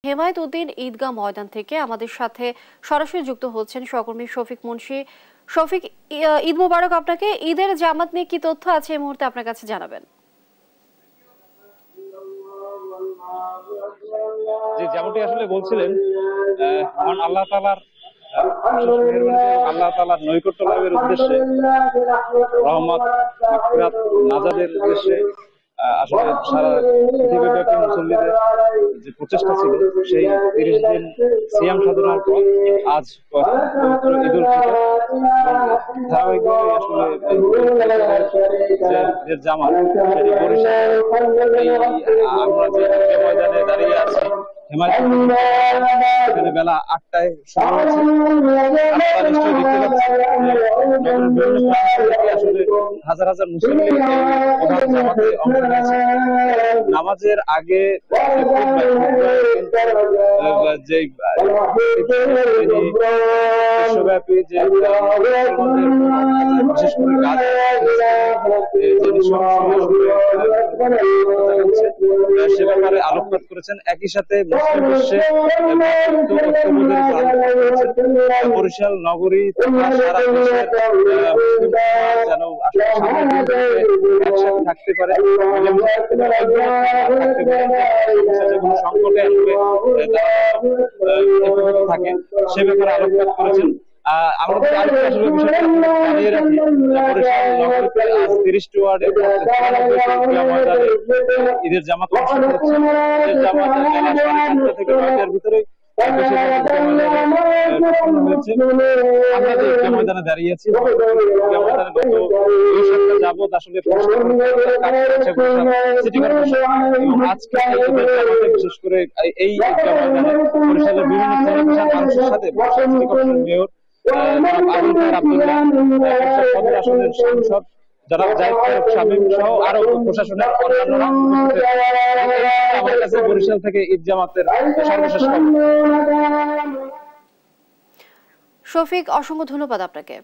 হেমায়েত উদ্দিন ঈদগাহ ময়দান থেকে আমাদের সাথে সরাসরি যুক্ত হচ্ছেন সহকর্মী শফিক মুন্সী। শফিক, ঈদ মোবারক আপনাকে। ঈদের জামাত নিয়ে কি তথ্য আছে এই মুহূর্তে আপনার কাছে জানাবেন? জি, যেমনটি আসলে বলছিলেন, মহান আল্লাহ তাআলার আল্লাহ তাআলার নৈকট্য লাভের উদ্দেশ্যে, রহমত, মাগফিরাত, নাজাতের উদ্দেশ্যে আসলে সারা পৃথিবীব্যাপী মুসল্লিদের যে প্রচেষ্টা ছিল, সেই 30 দিন সিয়াম সাধনার পর আজ পবিত্র ঈদুল ফিতর, ধারাবাহিকভাবে আসলে যে জামাত সেটি বরিশালে আমরা যে ময়দানে দাঁড়িয়ে আছি, এখানে বেলা 8টায় শুরু হয়েছে। আপনারা নিশ্চয়ই দেখতে পাচ্ছেন আসলে হাজার হাজার মুসলিম প্রধান জামাতে অংশ নিয়েছে। নামাজের আগে যে বিশ্বব্যাপী যে বিশেষ করে কাজ সে ব্যাপারে আলোকপাত করেছেন। একই সাথে মুসলিম বিশ্বে বরিশাল নগরী সারা দেশের যেন একসাথে থাকতে পারে, সংকটে থাকে, সে ব্যাপারে আলোকপাত করেছেন। আমাদের আরেকটা আসলে বিষয়টা জানিয়ে রাখি, বরিশাল নগরীতে আজ 30টি ওয়ার্ডে ঈদের জামাত অনুষ্ঠিত হচ্ছে। ঈদের জামাত বেলা 7:30 থেকে 9টার ভিতরে আমরা যে ঈদগাহ ময়দানে দাঁড়িয়ে আছি, ঈদগাহ ময়দানে গত 2 সপ্তাহ যাবত আসলে সিটি কর্পোরেশন এবং আজকে বিশেষ করে এই ঈদগাহ ময়দানে বরিশালের বিভিন্ন শ্রেণী পেশার মানুষের সাথে সিটি কর্পোরেশন মেয়র আবুল খায়ের আব্দুল্লাহ, সদর আসনের সাংসদ জনাব জাহিদ ফারুক শামীম সহ আরো প্রশাসনের অন্যান্যরা আমার কাছে বরিশাল থেকে ঈদ জামাতের সর্বশেষ খবর। শফিক, অসংখ্য ধন্যবাদ আপনাকে।